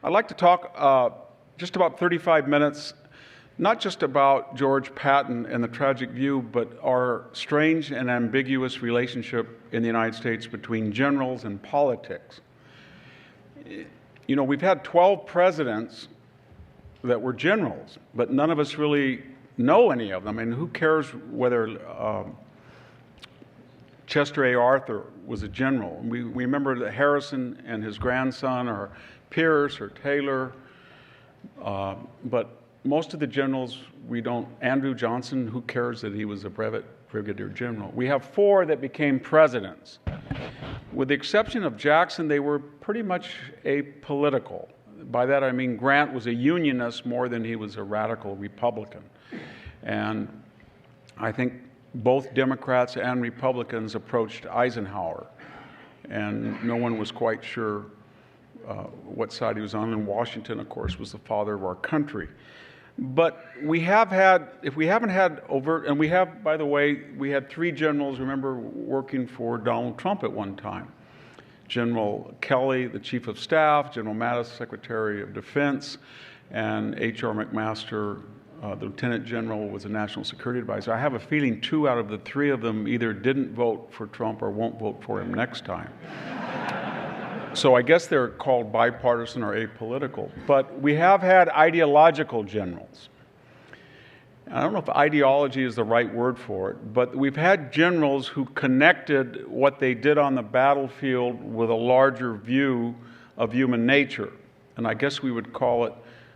I'd like to talk just about 35 minutes, not just about George Patton and the tragic view, but our strange and ambiguous relationship in the United States between generals and politics. You know, we've had 12 presidents that were generals, but none of us really know any of them. I mean, who cares whether Chester A. Arthur was a general? We remember that Harrison and his grandson, or Pierce or Taylor, but most of the generals we don't. Andrew Johnson, who cares that he was a brevet brigadier general? We have 4 that became presidents. With the exception of Jackson, they were pretty much apolitical. By that I mean Grant was a unionist more than he was a radical Republican. And I think both Democrats and Republicans approached Eisenhower, and no one was quite sure what side he was on. And Washington, of course, was the father of our country. But we have had, if we haven't had overt, and we have, by the way, we had 3 generals, remember, working for Donald Trump at one time. General Kelly, the Chief of Staff, General Mattis, Secretary of Defense, and H.R. McMaster, the Lieutenant General, was a National Security Advisor. I have a feeling 2 out of the 3 of them either didn't vote for Trump or won't vote for him next time. So I guess they're called bipartisan or apolitical. But we have had ideological generals. I don't know if ideology is the right word for it, but we've had generals who connected what they did on the battlefield with a larger view of human nature. And I guess we would call it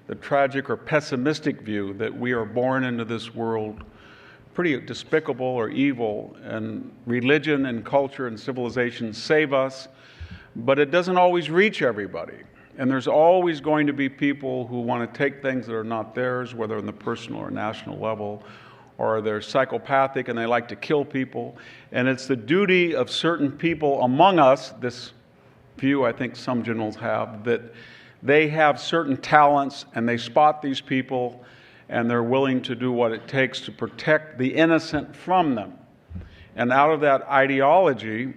the tragic or pessimistic view that we are born into this world pretty despicable or evil, and religion and culture and civilization save us, but it doesn't always reach everybody. And there's always going to be people who want to take things that are not theirs, whether on the personal or national level, or they're psychopathic and they like to kill people. And it's the duty of certain people among us, this view I think some generals have, that they have certain talents and they spot these people and they're willing to do what it takes to protect the innocent from them. And out of that ideology,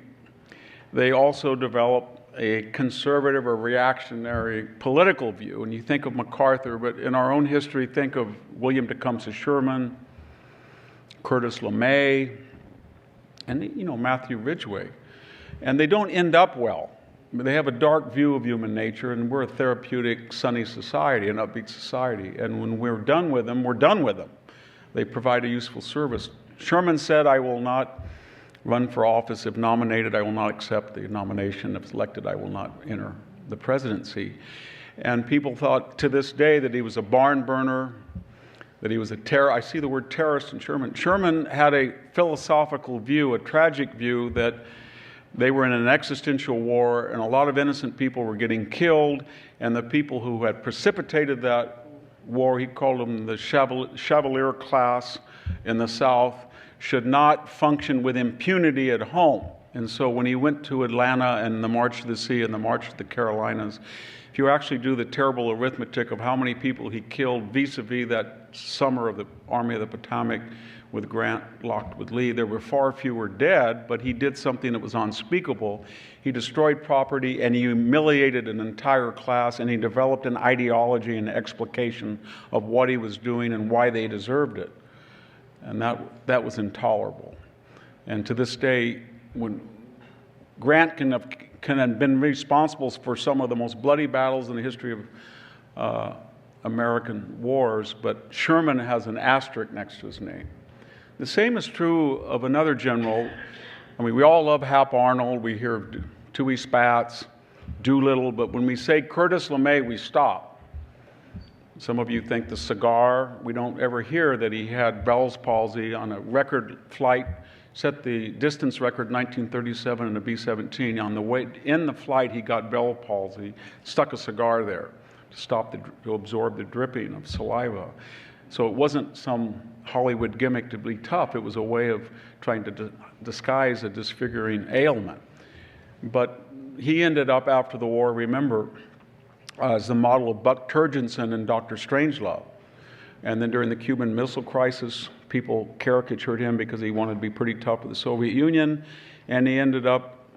they also develop a conservative or reactionary political view. And you think of MacArthur, but in our own history, think of William Tecumseh Sherman, Curtis LeMay, and Matthew Ridgway. And they don't end up well. They have a dark view of human nature, and we're a therapeutic, sunny society, an upbeat society. And when we're done with them, we're done with them. They provide a useful service. Sherman said, "I will not run for office. If nominated, I will not accept the nomination. If elected, I will not enter the presidency." And people thought to this day that he was a barn burner, that he was a terror. I see the word terrorist in Sherman. Sherman had a philosophical view, a tragic view, that they were in an existential war and a lot of innocent people were getting killed, and the people who had precipitated that war, he called them the Chevalier class in the South, should not function with impunity at home. And so when he went to Atlanta and the March to the Sea and the March to the Carolinas, if you actually do the terrible arithmetic of how many people he killed vis-a-vis that summer of the Army of the Potomac with Grant locked with Lee, there were far fewer dead, but he did something that was unspeakable. He destroyed property and he humiliated an entire class, and he developed an ideology and explication of what he was doing and why they deserved it. And that was intolerable. And to this day, when Grant can have been responsible for some of the most bloody battles in the history of American wars, but Sherman has an asterisk next to his name. The same is true of another general. I mean, we all love Hap Arnold. We hear of Dewey Spatz, Doolittle, but when we say Curtis LeMay, we stop. Some of you think the cigar. We don't ever hear that he had Bell's palsy on a record flight, set the distance record in 1937 in a B-17. On the way in the flight, he got Bell's palsy, stuck a cigar there to absorb the dripping of saliva. So it wasn't some Hollywood gimmick to be tough. It was a way of trying to disguise a disfiguring ailment. But he ended up after the war, remember, as the model of Buck Turgidson and Dr. Strangelove. And then during the Cuban Missile Crisis, people caricatured him because he wanted to be pretty tough with the Soviet Union, and he ended up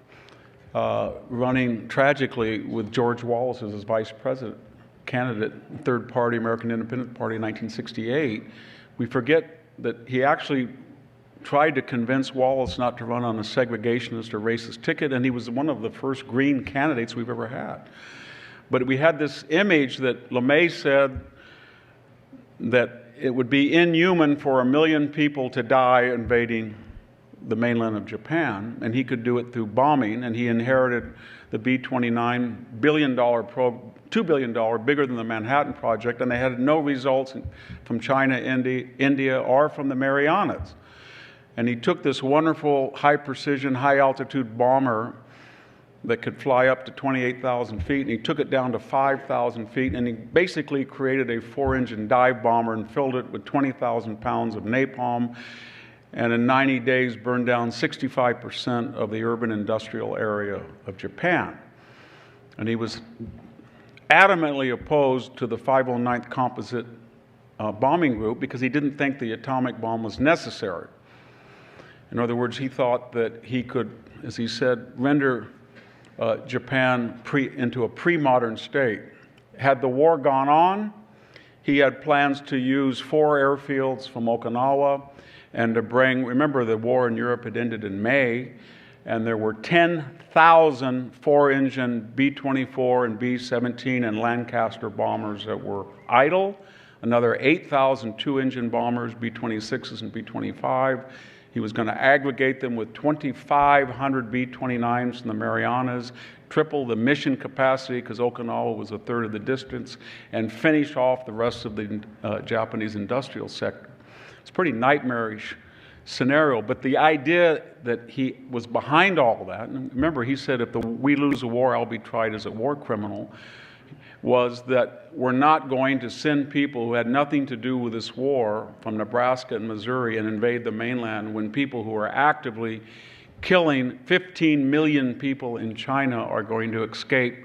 running tragically with George Wallace as his vice president. candidate, third party, American Independent Party in 1968, we forget that he actually tried to convince Wallace not to run on a segregationist or racist ticket, and he was one of the first green candidates we've ever had. But we had this image that LeMay said that it would be inhuman for 1 million people to die invading the mainland of Japan, and he could do it through bombing, and he inherited the B-29 $2 billion, bigger than the Manhattan Project, and they had no results from China, India, or from the Marianas. And he took this wonderful high-precision, high-altitude bomber that could fly up to 28,000 feet, and he took it down to 5,000 feet, and he basically created a 4-engine dive bomber and filled it with 20,000 pounds of napalm, and in 90 days burned down 65% of the urban industrial area of Japan. And he was adamantly opposed to the 509th Composite Bombing Group because he didn't think the atomic bomb was necessary. In other words, he thought that he could, as he said, render Japan into a pre-modern state. Had the war gone on, he had plans to use 4 airfields from Okinawa and to bring, remember the war in Europe had ended in May, and there were 10,000 4-engine B-24 and B-17 and Lancaster bombers that were idle, another 8,000 2-engine bombers, B-26s and B-25. He was going to aggregate them with 2,500 B-29s from the Marianas, triple the mission capacity because Okinawa was a third of the distance, and finish off the rest of the Japanese industrial sector. It's a pretty nightmarish scenario, but the idea that he was behind all that, and remember he said if we lose the war, I'll be tried as a war criminal, was that we're not going to send people who had nothing to do with this war from Nebraska and Missouri and invade the mainland when people who are actively killing 15 million people in China are going to escape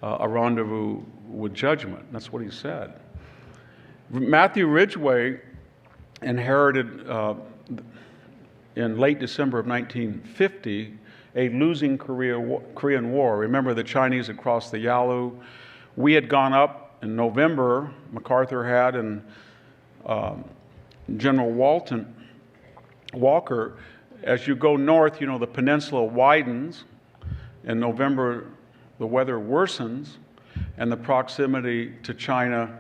a rendezvous with judgment. That's what he said. Matthew Ridgway inherited in late December of 1950 a losing Korean War. Remember the Chinese had crossed the Yalu. We had gone up in November, MacArthur had, and General Walker. As you go north, the peninsula widens. In November, the weather worsens, and the proximity to China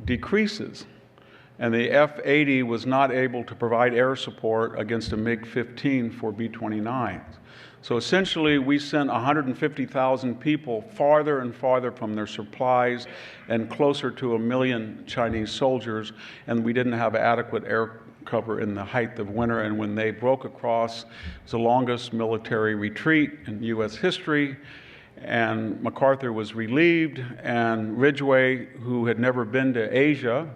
decreases. And the F-80 was not able to provide air support against a MiG-15 for B-29s. So essentially, we sent 150,000 people farther and farther from their supplies and closer to 1 million Chinese soldiers, and we didn't have adequate air cover in the height of winter. And when they broke across, it was the longest military retreat in U.S. history, and MacArthur was relieved, and Ridgway, who had never been to Asia,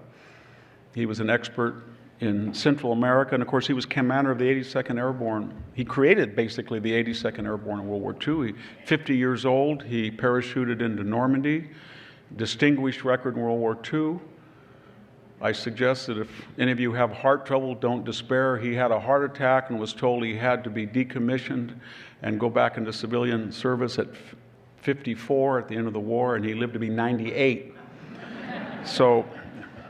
he was an expert in Central America, and of course he was commander of the 82nd Airborne. He created basically the 82nd Airborne in World War II. 50 years old, he parachuted into Normandy, distinguished record in World War II. I suggest that if any of you have heart trouble, don't despair. He had a heart attack and was told he had to be decommissioned and go back into civilian service at 54 at the end of the war, and he lived to be 98. So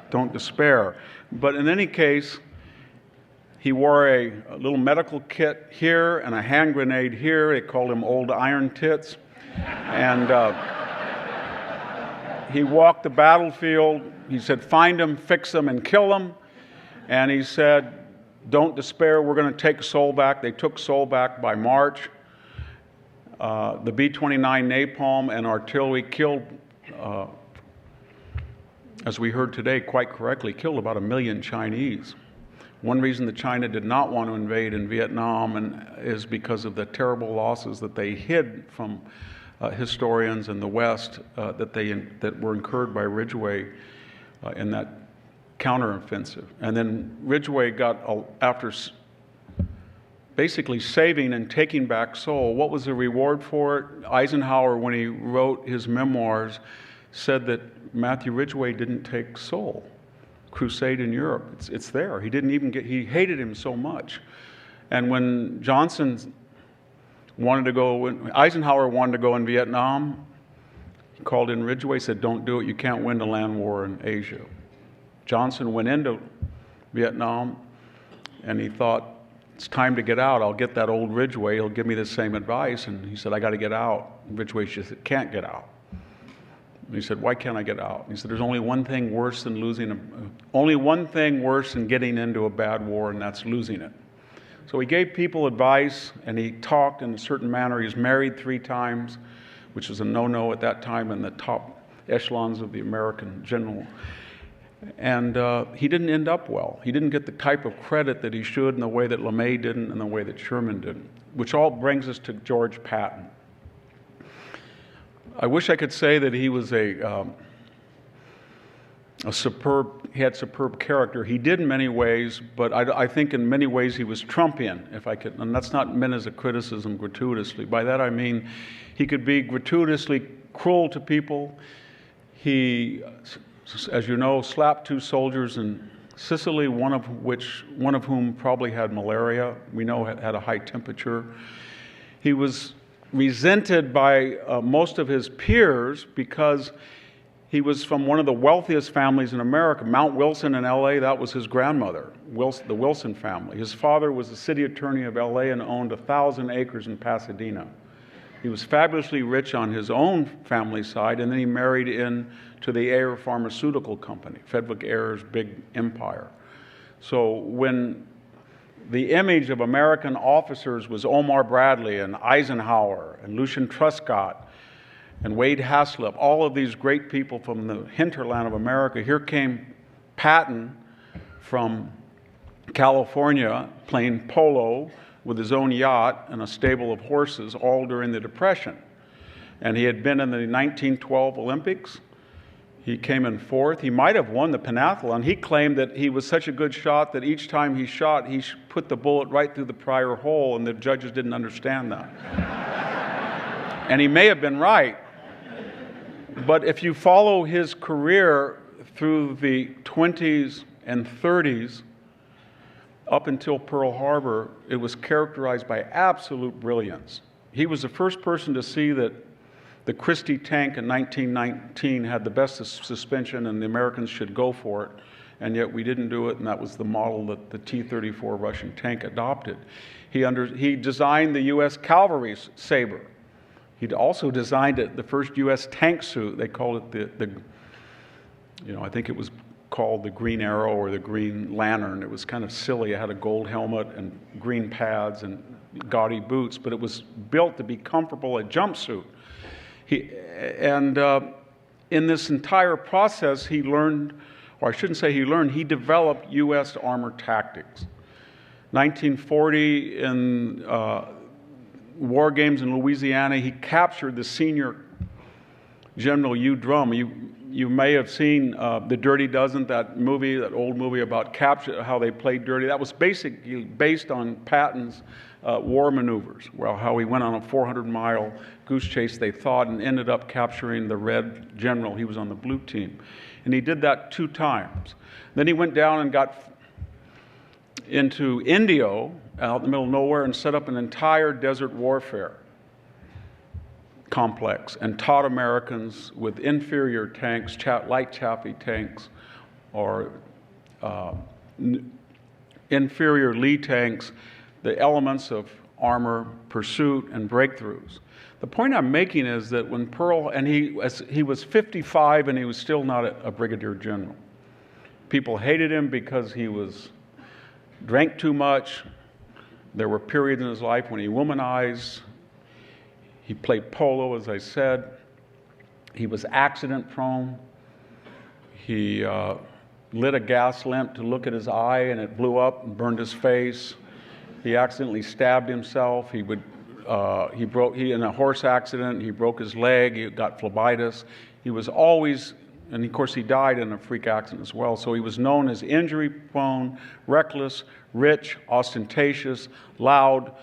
don't despair. But in any case, he wore a little medical kit here and a hand grenade here. They called him Old Iron Tits. And he walked the battlefield. He said, find them, fix them, and kill them. And he said, don't despair, we're going to take Seoul back. They took Seoul back by March. The B-29 napalm and artillery killed, as we heard today, quite correctly, killed about 1 million Chinese. One reason that China did not want to invade in Vietnam is because of the terrible losses that they hid from historians in the West that were incurred by Ridgway in that counteroffensive. And then Ridgway got, after basically saving and taking back Seoul, what was the reward for it? Eisenhower, when he wrote his memoirs, said that Matthew Ridgway didn't take Seoul. Crusade in Europe, it's there. He didn't even he hated him so much. And when Eisenhower wanted to go in Vietnam, called in Ridgway, said, don't do it, you can't win the land war in Asia. Johnson went into Vietnam, and he thought, it's time to get out. I'll get that old Ridgway, he'll give me the same advice. And he said, I got to get out. And Ridgway just said, can't get out. And he said, why can't I get out? And he said, there's only one thing worse than only one thing worse than getting into a bad war, and that's losing it. So he gave people advice, and he talked in a certain manner. He was married 3 times, which was a no-no at that time in the top echelons of the American general. And he didn't end up well. He didn't get the type of credit that he should in the way that LeMay didn't and the way that Sherman didn't, which all brings us to George Patton. I wish I could say that he was he had superb character. He did in many ways, but I think in many ways he was Trumpian, if I could, and that's not meant as a criticism gratuitously. By that I mean he could be gratuitously cruel to people. He, as you know, slapped 2 soldiers in Sicily, one of whom probably had malaria. We know had a high temperature. He was resented by most of his peers because he was from one of the wealthiest families in America. Mount Wilson in L.A., that was his grandmother, the Wilson family. His father was the city attorney of L.A. and owned 1,000 acres in Pasadena. He was fabulously rich on his own family side, and then he married into the Ayer Pharmaceutical Company, Frederick Ayer's big empire. So when the image of American officers was Omar Bradley and Eisenhower and Lucian Truscott and Wade Haslip, all of these great people from the hinterland of America, here came Patton from California playing polo with his own yacht and a stable of horses, all during the Depression. And he had been in the 1912 Olympics. He came in 4th. He might have won the pentathlon. He claimed that he was such a good shot that each time he shot, he put the bullet right through the prior hole, and the judges didn't understand that. And he may have been right. But if you follow his career through the 20s and 30s, up until Pearl Harbor, it was characterized by absolute brilliance. He was the first person to see that the Christie tank in 1919 had the best suspension and the Americans should go for it, and yet we didn't do it, and that was the model that the T-34 Russian tank adopted. He designed the U.S. Cavalry saber. He'd also designed the first U.S. tank suit. They called it I think it was called the Green Arrow or the Green Lantern. It was kind of silly. It had a gold helmet and green pads and gaudy boots, but it was built to be comfortable, a jumpsuit. In this entire process, he learned, or I shouldn't say he learned, he developed U.S. armor tactics. 1940, in war games in Louisiana, he captured the senior General U. Drum. You may have seen The Dirty Dozen, that old movie about how they played dirty. That was basically based on Patton's war maneuvers, how he went on a 400-mile goose chase, they thought, and ended up capturing the red general. He was on the blue team. And he did that 2 times. Then he went down and got into Indio, out in the middle of nowhere, and set up an entire desert warfare complex and taught Americans with inferior tanks, light Chaffee tanks, or inferior Lee tanks, the elements of armor, pursuit, and breakthroughs. The point I'm making is that when he was 55 and he was still not a brigadier general. People hated him because he drank too much. There were periods in his life when he womanized. He played polo, as I said. He was accident prone. He lit a gas lamp to look at his eye and it blew up and burned his face. He accidentally stabbed himself. In a horse accident, he broke his leg. He got phlebitis. He was always, and of course he died in a freak accident as well. So he was known as injury prone, reckless, rich, ostentatious, loud,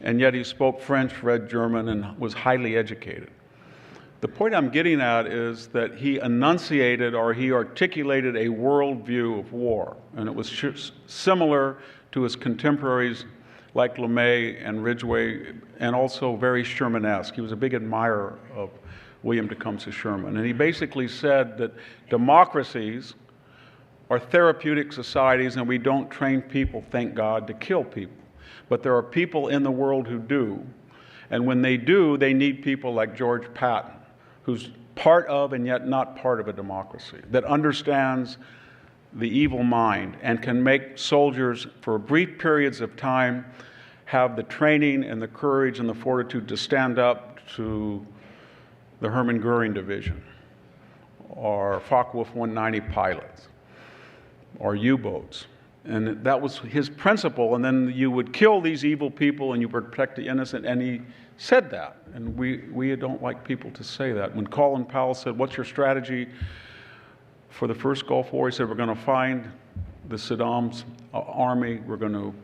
and yet he spoke French, read German, and was highly educated. The point I'm getting at is that he enunciated or he articulated a worldview of war, and it was similar to his contemporaries like LeMay and Ridgway, and also very Shermanesque. He was a big admirer of William Tecumseh Sherman. And he basically said that democracies are therapeutic societies, and we don't train people, thank God, to kill people. But there are people in the world who do. And when they do, they need people like George Patton, who's part of and yet not part of a democracy, that understands the evil mind and can make soldiers, for brief periods of time, have the training and the courage and the fortitude to stand up to the Hermann Goering Division, or Focke-Wulf 190 pilots, or U-boats. And that was his principle. And then you would kill these evil people and you protect the innocent. And he said that. And we don't like people to say that. When Colin Powell said, "What's your strategy for the first Gulf War?" He said, "We're going to find the Saddam's army. We're going to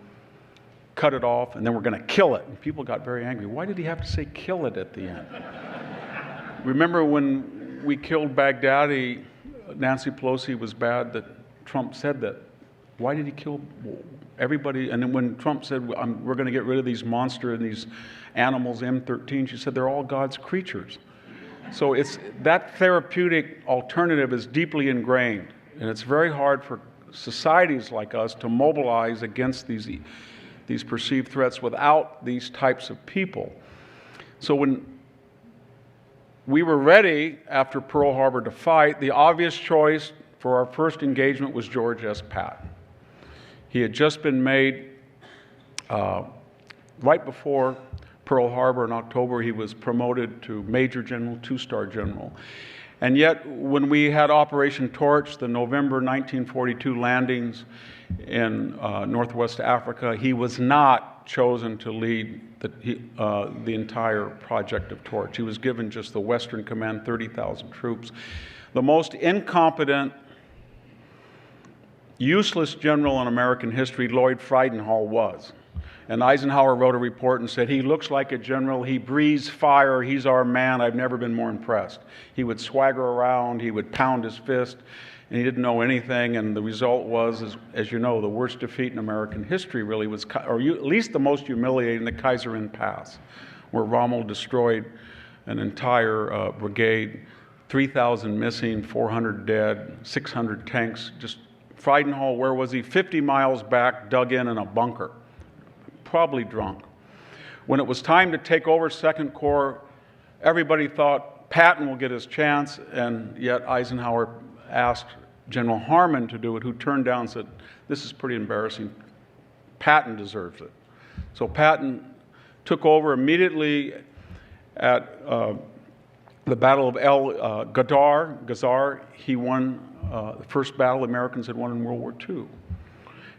cut it off, and then we're going to kill it." And people got very angry. Why did he have to say kill it at the end? Remember when we killed Baghdadi, Nancy Pelosi was bad that Trump said that. Why did he kill everybody? And then when Trump said, we're going to get rid of these monsters and these animals, M13, she said, they're all God's creatures. So it's that therapeutic alternative is deeply ingrained. And it's very hard for societies like us to mobilize against these perceived threats without these types of people. So when we were ready after Pearl Harbor to fight, the obvious choice for our first engagement was George S. Patton. He had just been made, right before Pearl Harbor in October, he was promoted to Major General, 2-star general. And yet, when we had Operation Torch, the November 1942 landings in Northwest Africa, he was not chosen to lead the entire project of Torch. He was given just the Western Command, 30,000 troops. The most incompetent, useless general in American history, Lloyd Friedenhall, was. And Eisenhower wrote a report and said, "He looks like a general, he breathes fire, he's our man, I've never been more impressed." He would swagger around, he would pound his fist, and he didn't know anything, and the result was, as you know, the worst defeat in American history really was, or at least the most humiliating, the Kaiserin Pass, where Rommel destroyed an entire brigade, 3,000 missing, 400 dead, 600 tanks. Just Friedenhall, where was he? 50 miles back, dug in a bunker, probably drunk. When it was time to take over Second Corps, everybody thought Patton will get his chance, and yet Eisenhower asked General Harmon to do it, who turned down and said, "This is pretty embarrassing. Patton deserves it." So Patton took over immediately at the Battle of El Ghazar. He won the first battle Americans had won in World War II.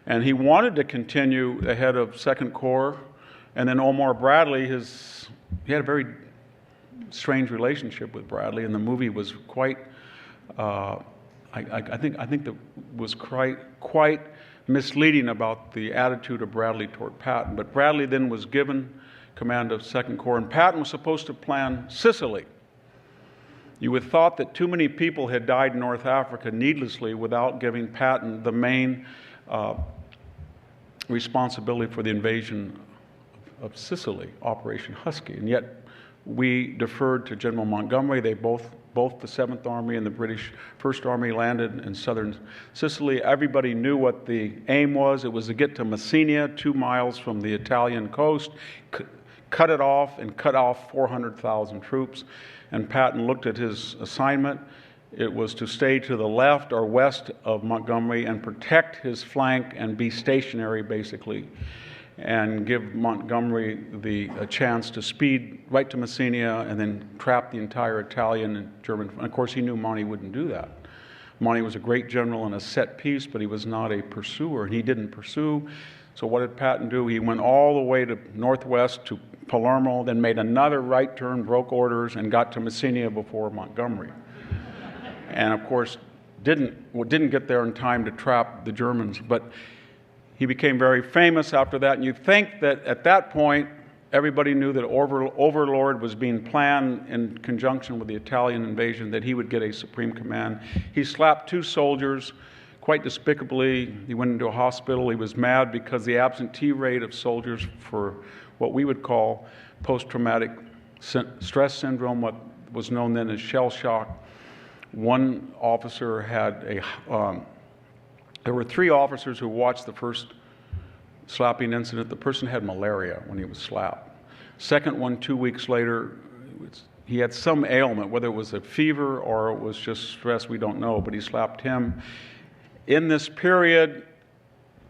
And he wanted to continue ahead of Second Corps. And then Omar Bradley, he had a very strange relationship with Bradley, and the movie was quite, I think that was quite misleading about the attitude of Bradley toward Patton. But Bradley then was given command of Second Corps, and Patton was supposed to plan Sicily. You would have thought that too many people had died in North Africa needlessly without giving Patton the main responsibility for the invasion of Sicily, Operation Husky. And yet we deferred to General Montgomery. They both the 7th Army and the British First Army landed in southern Sicily. Everybody knew what the aim was. It was to get to Messina, 2 miles from the Italian coast, cut it off, and cut off 400,000 troops. And Patton looked at his assignment. It was to stay to the left or west of Montgomery and protect his flank and be stationary, basically, and give Montgomery a chance to speed right to Messina and then trap the entire Italian and German. And of course, he knew Monty wouldn't do that. Monty was a great general and a set piece, but he was not a pursuer, and he didn't pursue. So what did Patton do? He went all the way to northwest to Palermo, then made another right turn, broke orders, and got to Messina before Montgomery. And of course, didn't get there in time to trap the Germans. But he became very famous after that. And you'd think that at that point, everybody knew that Overlord was being planned in conjunction with the Italian invasion, that he would get a supreme command. He slapped 2 soldiers quite despicably. He went into a hospital. He was mad because the absentee rate of soldiers for what we would call post-traumatic stress syndrome, what was known then as shell shock. One officer had there were 3 officers who watched the first slapping incident. The person had malaria when he was slapped. Second one, 2 weeks later, he had some ailment, whether it was a fever or it was just stress, we don't know, but he slapped him. In this period,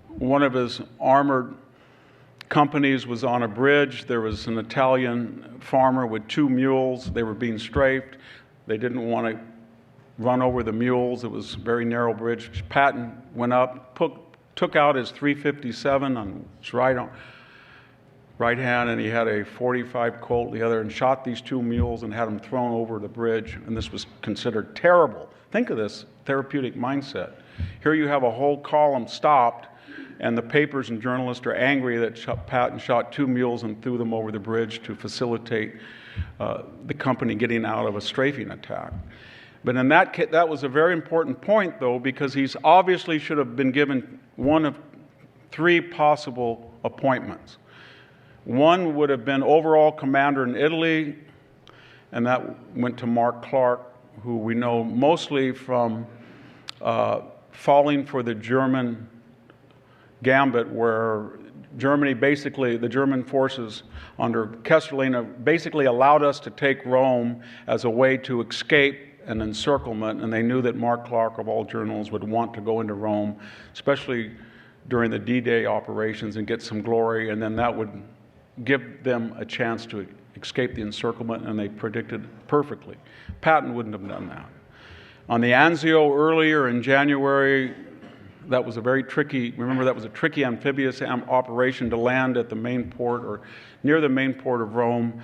one of his armored companies was on a bridge. There was an Italian farmer with 2 mules. They were being strafed. They didn't want to run over the mules. It was a very narrow bridge. Patton went up, took out his .357 on his right hand, and he had a .45 Colt the other, and shot these 2 mules and had them thrown over the bridge. And this was considered terrible. Think of this therapeutic mindset. Here you have a whole column stopped, and the papers and journalists are angry that Patton shot 2 mules and threw them over the bridge to facilitate the company getting out of a strafing attack. But in that case, that was a very important point, though, because he's obviously should have been given one of 3 possible appointments. One would have been overall commander in Italy, and that went to Mark Clark, who we know mostly from falling for the German gambit, where Germany basically, the German forces under Kesselring basically allowed us to take Rome as a way to escape an encirclement, and they knew that Mark Clark, of all generals, would want to go into Rome, especially during the D-Day operations, and get some glory, and then that would give them a chance to escape the encirclement, and they predicted perfectly. Patton wouldn't have done that. On the Anzio earlier in January, that was a very tricky, remember that was a tricky amphibious operation to land at the main port or near the main port of Rome.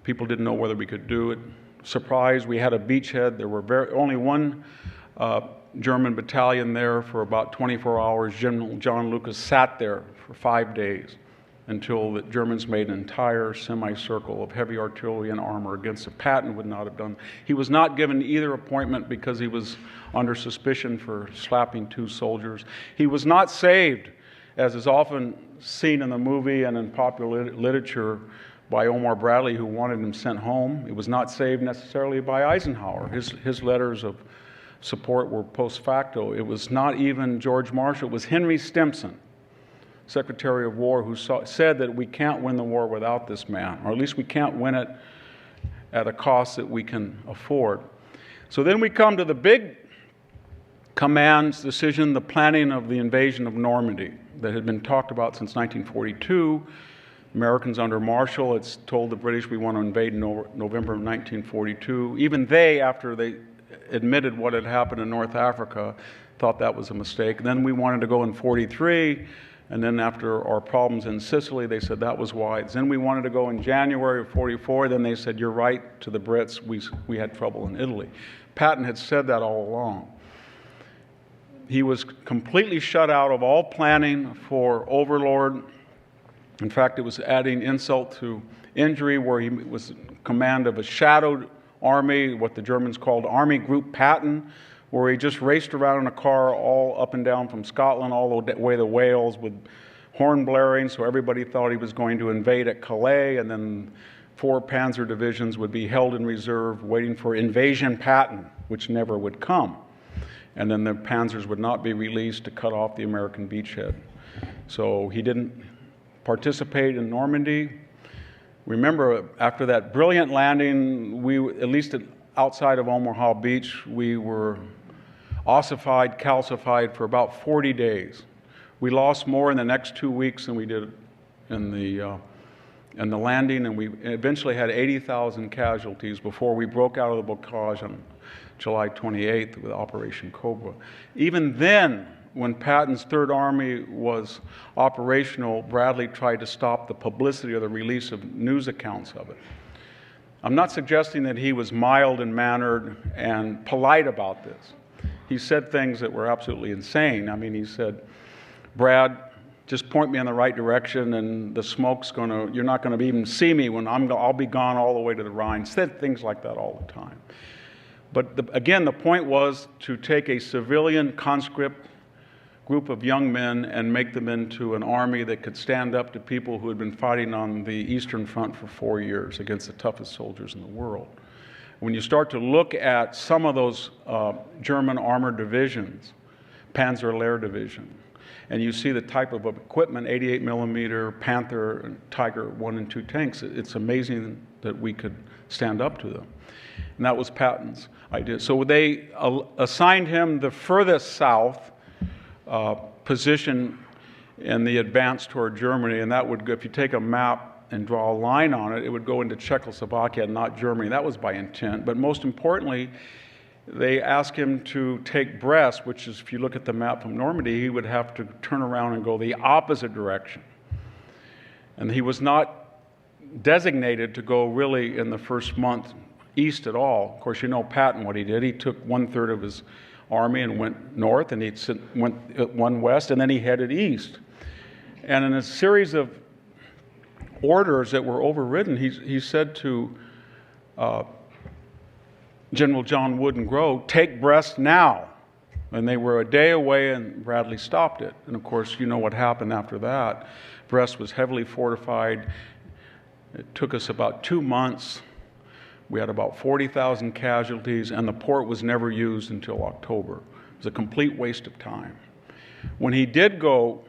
People didn't know whether we could do it. Surprise, we had a beachhead. There were only one German battalion there for about 24 hours. General John Lucas sat there for 5 days until the Germans made an entire semicircle of heavy artillery and armor against it. Patton would not have done. He was not given either appointment because he was under suspicion for slapping 2 soldiers. He was not saved, as is often seen in the movie and in popular literature, by Omar Bradley, who wanted him sent home. He was not saved necessarily by Eisenhower. His letters of support were post facto. It was not even George Marshall. It was Henry Stimson, Secretary of War, who said that we can't win the war without this man, or at least we can't win it at a cost that we can afford. So then we come to the big command's decision, the planning of the invasion of Normandy that had been talked about since 1942. Americans under Marshall had told the British we want to invade in November of 1942. Even they, after they admitted what had happened in North Africa, thought that was a mistake. Then we wanted to go in 43. And then after our problems in Sicily, they said that was why. Then we wanted to go in January of 44. Then they said, you're right, to the Brits. We had trouble in Italy. Patton had said that all along. He was completely shut out of all planning for Overlord. In fact, it was adding insult to injury, where he was in command of a shadowed army, what the Germans called Army Group Patton, where he just raced around in a car all up and down from Scotland all the way to Wales with horn blaring, so everybody thought he was going to invade at Calais, and then 4 panzer divisions would be held in reserve waiting for invasion Patton, which never would come. And then the panzers would not be released to cut off the American beachhead. So he didn't participate in Normandy. Remember, after that brilliant landing, we, at least outside of Omaha Beach, we were ossified, calcified for about 40 days. We lost more in the next 2 weeks than we did in the landing, and we eventually had 80,000 casualties before we broke out of the blockage on July 28th with Operation Cobra. Even then, when Patton's Third Army was operational, Bradley tried to stop the publicity or the release of news accounts of it. I'm not suggesting that he was mild and mannered and polite about this. He said things that were absolutely insane. I mean, he said, Brad, just point me in the right direction and the smoke's you're not gonna even see me when I'll be gone all the way to the Rhine. Said things like that all the time. But again, the point was to take a civilian conscript group of young men and make them into an army that could stand up to people who had been fighting on the Eastern Front for 4 years against the toughest soldiers in the world. When you start to look at some of those German armored divisions, Panzer Lehr Division, and you see the type of equipment, 88 millimeter, Panther, and Tiger 1 and 2 tanks, it's amazing that we could stand up to them. And that was Patton's idea. So they assigned him the furthest south position in the advance toward Germany, and that would go, if you take a map and draw a line on it, it would go into Czechoslovakia, not Germany. That was by intent. But most importantly, they asked him to take Brest, which is, if you look at the map from Normandy, he would have to turn around and go the opposite direction. And he was not designated to go really in the first month east at all. Of course, you know Patton, what he did. He took 1/3 of his army and went north, and he went one west, and then he headed east. And in a series of orders that were overridden, he said to General John Wood and Grove, take Brest now. And they were a day away, and Bradley stopped it. And of course, you know what happened after that. Brest was heavily fortified. It took us about 2 months. We had about 40,000 casualties, and the port was never used until October. It was a complete waste of time. When he did go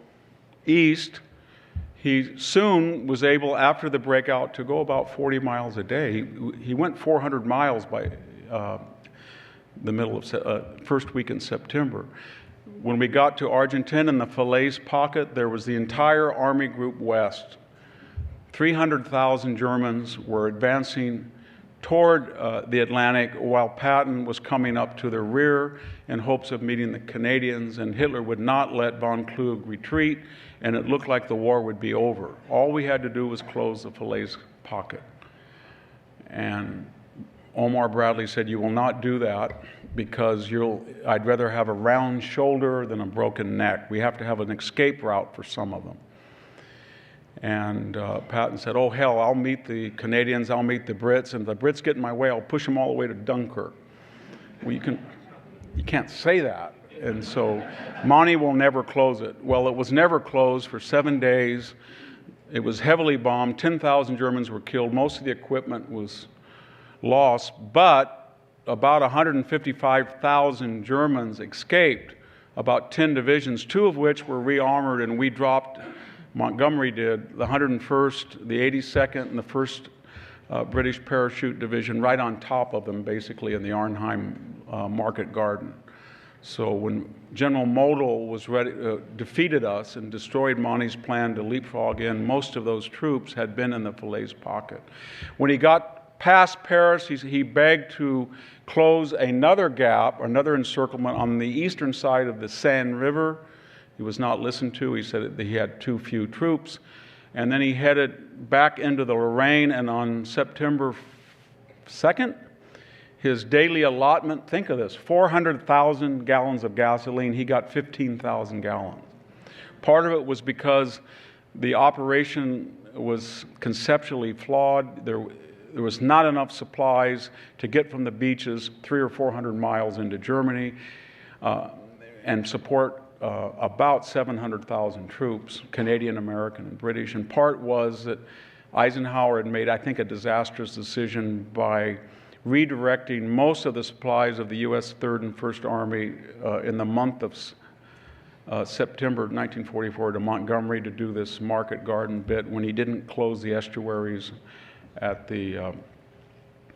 east, he soon was able, after the breakout, to go about 40 miles a day. He went 400 miles by the middle of first week in September. When we got to Argentine in the Falaise pocket, there was the entire Army Group West. 300,000 Germans were advancing toward the Atlantic, while Patton was coming up to the rear in hopes of meeting the Canadians, and Hitler would not let von Kluge retreat, and it looked like the war would be over. All we had to do was close the Falaise pocket. And Omar Bradley said, you will not do that because I'd rather have a round shoulder than a broken neck. We have to have an escape route for some of them. And Patton said, oh, hell, I'll meet the Canadians, I'll meet the Brits, and if the Brits get in my way, I'll push them all the way to Dunkirk. Well, you can't say that. And so Monty will never close it. Well, it was never closed for 7 days. It was heavily bombed. 10,000 Germans were killed. Most of the equipment was lost, but about 155,000 Germans escaped, about 10 divisions, 2 of which were rearmored, and we dropped, Montgomery did, the 101st, the 82nd, and the 1st British Parachute Division right on top of them, basically, in the Arnhem Market Garden. So when General Model was defeated us and destroyed Monty's plan to leapfrog in, most of those troops had been in the Falaise pocket. When he got past Paris, he begged to close another gap, another encirclement on the eastern side of the Seine River. He was not listened to. He said that he had too few troops. And then he headed back into the Lorraine, and on September 2nd, his daily allotment, think of this, 400,000 gallons of gasoline, he got 15,000 gallons. Part of it was because the operation was conceptually flawed. There was not enough supplies to get from the beaches 300 or 400 miles into Germany and support about 700,000 troops, Canadian, American, and British. And part was that Eisenhower had made, I think, a disastrous decision by redirecting most of the supplies of the U.S. 3rd and 1st Army in the month of September 1944 to Montgomery to do this Market Garden bit when he didn't close the estuaries at the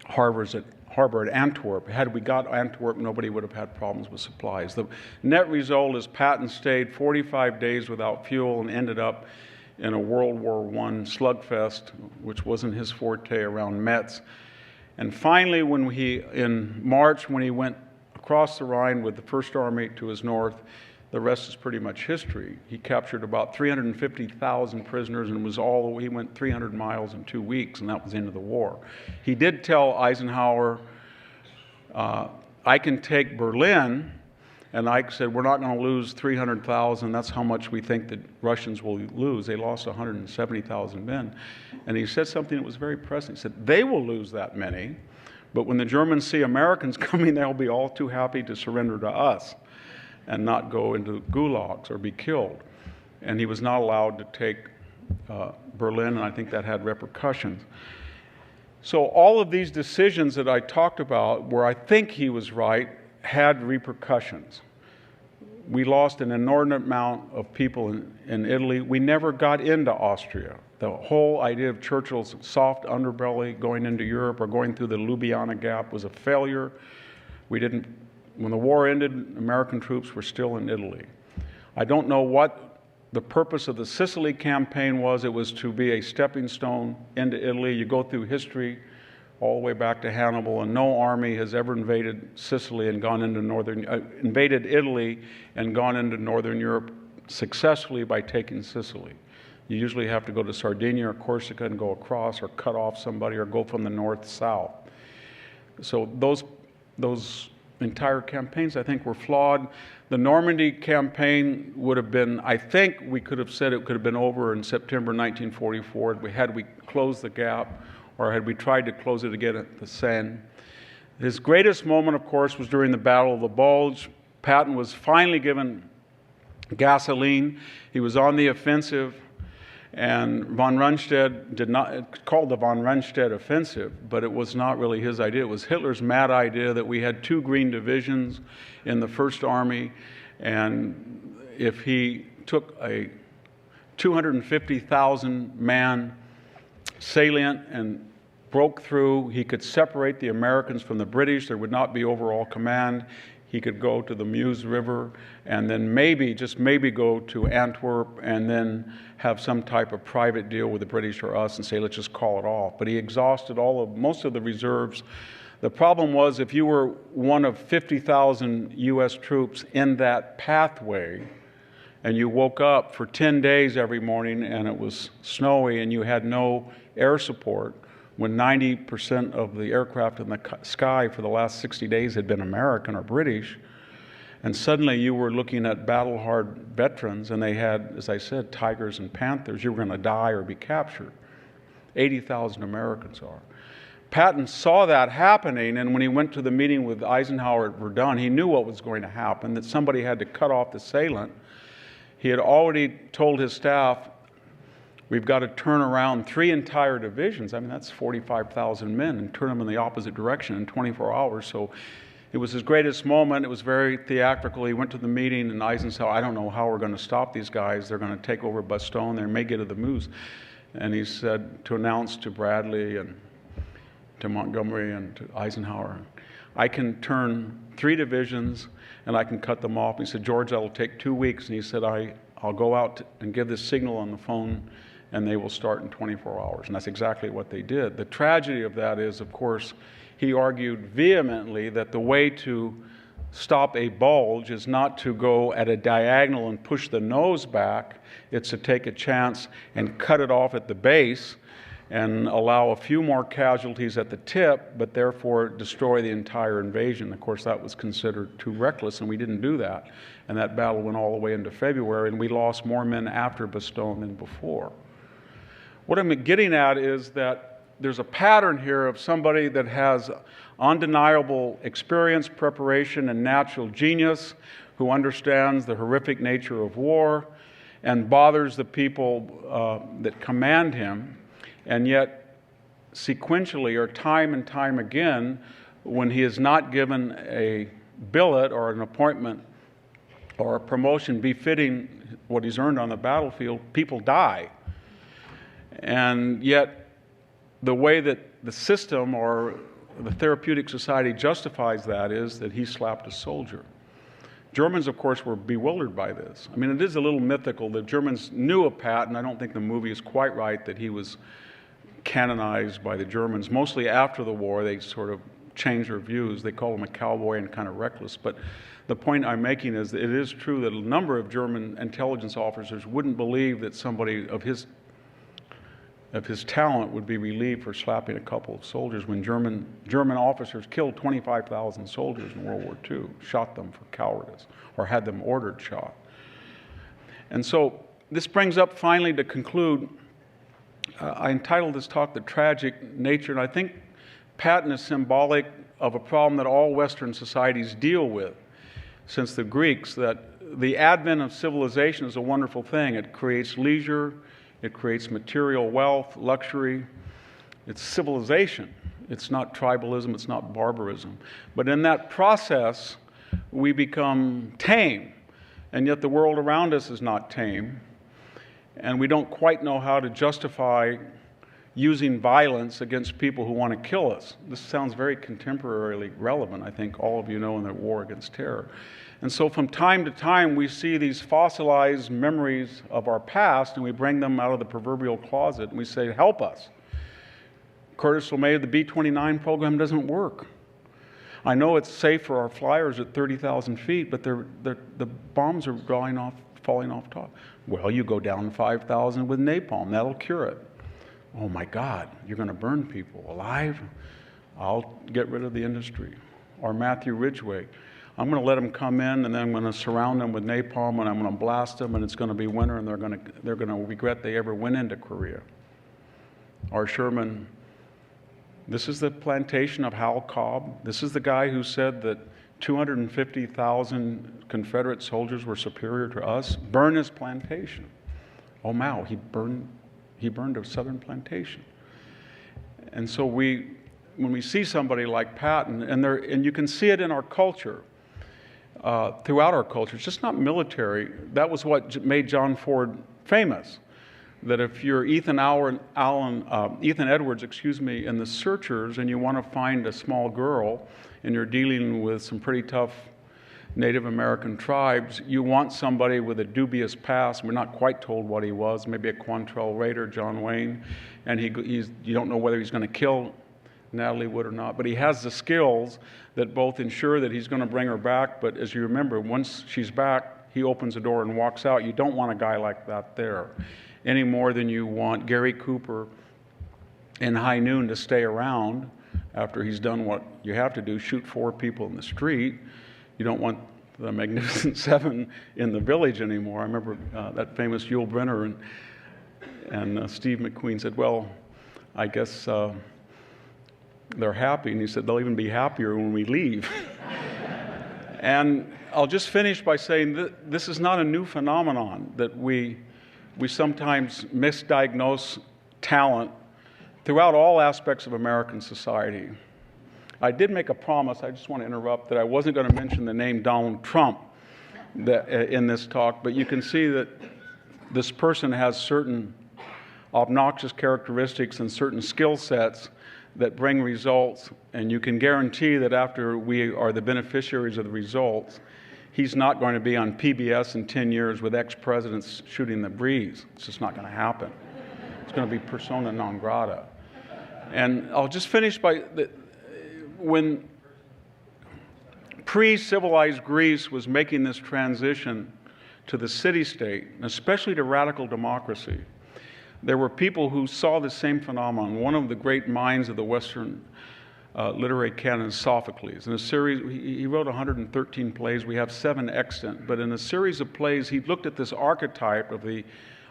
harbor at Antwerp. Had we got Antwerp, nobody would have had problems with supplies. The net result is Patton stayed 45 days without fuel and ended up in a World War I slugfest, which wasn't his forte, around Metz. And finally, in March, when he went across the Rhine with the First Army to his north, the rest is pretty much history. He captured about 350,000 prisoners and he went 300 miles in 2 weeks, and that was the end of the war. He did tell Eisenhower, I can take Berlin, and Ike said, we're not going to lose 300,000. That's how much we think the Russians will lose. They lost 170,000 men. And he said something that was very pressing. He said, they will lose that many, but when the Germans see Americans coming, they'll be all too happy to surrender to us and not go into gulags or be killed. And he was not allowed to take Berlin, and I think that had repercussions. So all of these decisions that I talked about, where I think he was right, had repercussions. We lost an inordinate amount of people in Italy. We never got into Austria. The whole idea of Churchill's soft underbelly going into Europe or going through the Ljubljana Gap was a failure. When the war ended, American troops were still in Italy. I don't know what the purpose of the Sicily campaign was. It was to be a stepping stone into Italy. You go through history all the way back to Hannibal, and no army has ever invaded Sicily and gone into invaded Italy and gone into northern Europe successfully by taking Sicily. You usually have to go to Sardinia or Corsica and go across, or cut off somebody, or go from the north south. So those entire campaigns, I think, were flawed. The Normandy campaign would have been, I think we could have said it could have been over in September 1944 had we closed the gap, or had we tried to close it again at the Seine. His greatest moment, of course, was during the Battle of the Bulge. Patton was finally given gasoline. He was on the offensive, and von Rundstedt called the von Rundstedt offensive, but it was not really his idea. It was Hitler's mad idea that we had 2 green divisions in the First Army, and if he took a 250,000 man salient and broke through, he could separate the Americans from the British. There would not be overall command. He could go to the Meuse River and then maybe, just maybe, go to Antwerp and then have some type of private deal with the British or us and say, let's just call it off. But he exhausted most of the reserves. The problem was, if you were one of 50,000 U.S. troops in that pathway, and you woke up for 10 days every morning and it was snowy and you had no air support, when 90% of the aircraft in the sky for the last 60 days had been American or British, and suddenly you were looking at battle-hard veterans, and they had, as I said, tigers and panthers. You were going to die or be captured. 80,000 Americans are. Patton saw that happening, and when he went to the meeting with Eisenhower at Verdun, he knew what was going to happen, that somebody had to cut off the assailant. He had already told his staff, we've got to turn around 3 entire divisions. I mean, that's 45,000 men, and turn them in the opposite direction in 24 hours. So it was his greatest moment. It was very theatrical. He went to the meeting, and Eisenhower, I don't know how we're going to stop these guys. They're going to take over Bastogne. They may get to the Meuse. And he said, to announce to Bradley and to Montgomery and to Eisenhower, I can turn 3 divisions and I can cut them off. He said, George, that'll take 2 weeks. And he said, I'll go out and give this signal on the phone, and they will start in 24 hours. And that's exactly what they did. The tragedy of that is, of course, he argued vehemently that the way to stop a bulge is not to go at a diagonal and push the nose back. It's to take a chance and cut it off at the base and allow a few more casualties at the tip, but therefore destroy the entire invasion. Of course, that was considered too reckless, and we didn't do that. And that battle went all the way into February, and we lost more men after Bastogne than before. What I'm getting at is that there's a pattern here of somebody that has undeniable experience, preparation, and natural genius, who understands the horrific nature of war and bothers the people that command him. And yet, sequentially, or time and time again, when he is not given a billet or an appointment or a promotion befitting what he's earned on the battlefield, people die. And yet, the way that the system or the therapeutic society justifies that is that he slapped a soldier. Germans, of course, were bewildered by this. I mean, it is a little mythical. The Germans knew of Patton. I don't think the movie is quite right that he was canonized by the Germans. Mostly after the war, they sort of changed their views. They called him a cowboy and kind of reckless. But the point I'm making is that it is true that a number of German intelligence officers wouldn't believe that somebody of his talent would be relieved for slapping a couple of soldiers when German officers killed 25,000 soldiers in World War II, shot them for cowardice, or had them ordered shot. And so this brings up, finally, to conclude, I entitled this talk, The Tragic Nature, and I think Patton is symbolic of a problem that all Western societies deal with since the Greeks, that the advent of civilization is a wonderful thing. It creates leisure, it creates material wealth, luxury. It's civilization. It's not tribalism, it's not barbarism. But in that process, we become tame, and yet the world around us is not tame, and we don't quite know how to justify using violence against people who want to kill us. This sounds very contemporarily relevant, I think all of you know, in the war against terror. And so from time to time, we see these fossilized memories of our past, and we bring them out of the proverbial closet, and we say, help us. Curtis LeMay, the B-29 program doesn't work. I know it's safe for our flyers at 30,000 feet, but the bombs are falling off top. Well, you go down 5,000 with napalm. That'll cure it. Oh, my God, you're going to burn people alive? I'll get rid of the industry. Or Matthew Ridgway. I'm going to let them come in, and then I'm going to surround them with napalm, and I'm going to blast them, and it's going to be winter, and they're going to regret they ever went into Korea. Or Sherman. This is the plantation of Hal Cobb. This is the guy who said that 250,000 Confederate soldiers were superior to us. Burn his plantation. Oh, Mao, he burned a southern plantation. And so when we see somebody like Patton, and you can see it in our culture, throughout our culture, it's just not military. That was what made John Ford famous. That if you're Ethan Edwards, in The Searchers, and you want to find a small girl, and you're dealing with some pretty tough Native American tribes, you want somebody with a dubious past. We're not quite told what he was, maybe a Quantrell Raider, John Wayne, and you don't know whether he's going to kill Natalie Wood or not, but he has the skills that both ensure that he's going to bring her back, but as you remember, once she's back, he opens the door and walks out. You don't want a guy like that there, any more than you want Gary Cooper in High Noon to stay around after he's done what you have to do, shoot 4 people in the street. You don't want the Magnificent Seven in the Village anymore. I remember that famous Yul Brynner, and Steve McQueen said, well, I guess they're happy. And he said, they'll even be happier when we leave. And I'll just finish by saying that this is not a new phenomenon, that we sometimes misdiagnose talent throughout all aspects of American society. I did make a promise, I just want to interrupt, that I wasn't going to mention the name Donald Trump in this talk, but you can see that this person has certain obnoxious characteristics and certain skill sets that bring results, and you can guarantee that after we are the beneficiaries of the results, he's not going to be on PBS in 10 years with ex-presidents shooting the breeze. It's just not going to happen. It's going to be persona non grata. And I'll just finish by, when pre-civilized Greece was making this transition to the city-state, especially to radical democracy, there were people who saw the same phenomenon. One of the great minds of the Western literary canon is Sophocles. In a series, he wrote 113 plays. We have 7 extant. But in a series of plays, he looked at this archetype of the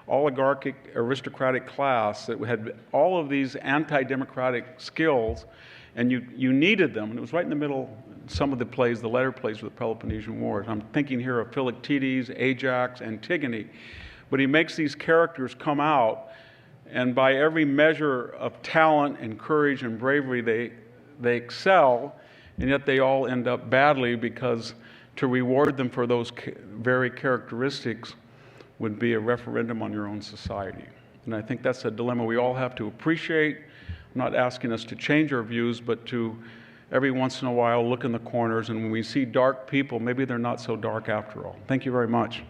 oligarchic aristocratic class that had all of these anti-democratic skills, and you needed them. And it was right in the middle, some of the plays, the later plays of the Peloponnesian Wars. I'm thinking here of Philoctetes, Ajax, Antigone. But he makes these characters come out, and by every measure of talent and courage and bravery, they excel, and yet they all end up badly, because to reward them for those very characteristics would be a referendum on your own society. And I think that's a dilemma we all have to appreciate. I'm not asking us to change our views, but to every once in a while look in the corners, and when we see dark people, maybe they're not so dark after all. Thank you very much.